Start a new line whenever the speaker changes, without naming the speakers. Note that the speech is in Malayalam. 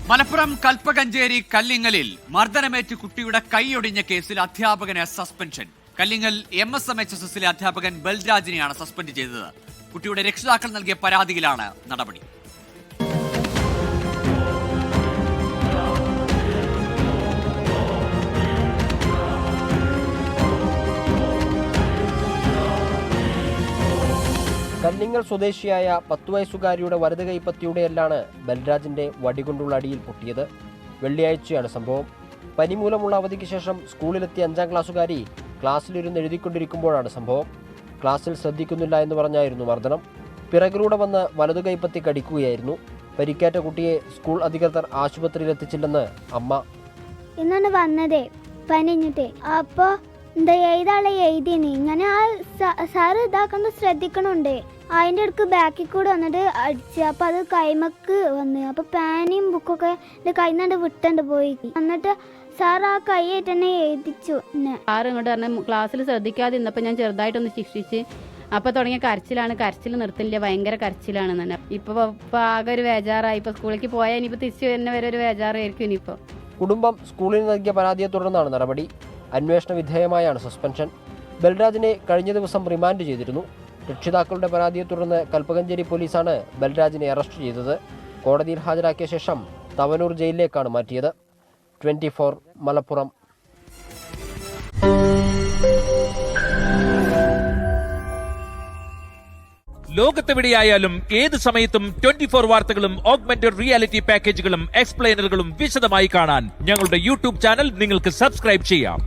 മലപ്പുറം കൽപ്പകഞ്ചേരി കല്ലിങ്ങലിൽ മർദ്ദനമേറ്റ് കുട്ടിയുടെ കൈയൊടിഞ്ഞ കേസിൽ അധ്യാപകന് സസ്പെൻഷൻ. കല്ലിങ്ങൽ MSMHSലെ അധ്യാപകൻ ബൽരാജിനെയാണ് സസ്പെൻഡ് ചെയ്തത്. കുട്ടിയുടെ രക്ഷിതാക്കൾ നൽകിയ പരാതിയിലാണ് നടപടി.
കല്ലിങ്ങൽ സ്വദേശിയായ 10 വയസ്സുകാരിയുടെ വലത് കൈപ്പത്തിയുടെയെല്ലാണ് ബൽരാജിന്റെ വടികൊണ്ടുള്ള അടിയിൽ പൊട്ടിയത്. വെള്ളിയാഴ്ചയാണ് സംഭവം. പനി മൂലമുള്ള അവധിക്ക് ശേഷം സ്കൂളിലെത്തിയ 5ാം ക്ലാസ്സുകാരി ക്ലാസ്സിലിരുന്ന് എഴുതിക്കൊണ്ടിരിക്കുമ്പോഴാണ് സംഭവം. ക്ലാസ്സിൽ ശ്രദ്ധിക്കുന്നില്ല എന്ന് പറഞ്ഞായിരുന്നു മർദ്ദനം. പിറകിലൂടെ വന്ന് വലതു കൈപ്പത്തി കടിക്കുകയായിരുന്നു. പരിക്കേറ്റ കുട്ടിയെ സ്കൂൾ അധികൃതർ ആശുപത്രിയിൽ എത്തിച്ചില്ലെന്ന് അമ്മ.
ഇന്നാണ് വന്നതേ പനിഞ്ഞിട്ട്. അപ്പോൾ ഏതാളെ എഴുതിനി ഞാൻ ആ സാറ് ഇതാക്കണ്ട ശ്രദ്ധിക്കണുണ്ട്. അതിൻ്റെ അടുക്ക് ബാക്കിൽ കൂടെ വന്നിട്ട് അടിച്ച്. അപ്പോൾ അത് കൈമക്ക് വന്ന്. അപ്പോൾ പാനിയും ബുക്കൊക്കെ എൻ്റെ കയ്യിൽ നിന്നാണ്ട് വിട്ടണ്ട് പോയി. എന്നിട്ട് സാർ ആ കൈയായിട്ട് തന്നെ എഴുതിച്ചു.
സാറ് ഇങ്ങോട്ട് പറഞ്ഞ ക്ലാസ്സിൽ ശ്രദ്ധിക്കാതെ ഇന്നപ്പോൾ ഞാൻ ചെറുതായിട്ടൊന്ന് ശിക്ഷിച്ച്. അപ്പോൾ തുടങ്ങിയ കരച്ചിൽ നിർത്തില്ല, ഭയങ്കര കരച്ചിലാണ് തന്നെ. ഇപ്പോൾ ആകെ ഒരു വേജാറായി. ഇപ്പോൾ സ്കൂളിലേക്ക് പോയാൽ ഇനിയിപ്പോൾ തിരിച്ചു വരുന്ന വരെ ഒരു വേജാറായിരിക്കും ഇനിയിപ്പോൾ.
കുടുംബം സ്കൂളിന് നൽകിയ പരാതിയെ തുടർന്നാണ് നടപടി. അന്വേഷണ വിധേയമായാണ് സസ്പെൻഷൻ. ബൽരാജിനെ കഴിഞ്ഞ ദിവസം റിമാൻഡ് ചെയ്തിരുന്നു. രക്ഷിതാക്കളുടെ പരാതിയെ തുടർന്ന് കൽപ്പകഞ്ചേരി പോലീസാണ് ബൽരാജിനെ അറസ്റ്റ് ചെയ്തത്. കോടതിയിൽ ഹാജരാക്കിയ ശേഷം തവനൂർ ജയിലിലേക്കാണ് മാറ്റിയത്. 24 മലപ്പുറം.
ലോകത്തെവിടെയായാലും ഏത് സമയത്തും 24 വാർത്തകളും ഓഗ്മെന്റഡ് റിയാലിറ്റി പാക്കേജുകളും എക്സ്പ്ലെയിനറുകളും വിശദമായി കാണാൻ ഞങ്ങളുടെ YouTube ചാനൽ നിങ്ങൾക്ക് സബ്സ്ക്രൈബ് ചെയ്യാം.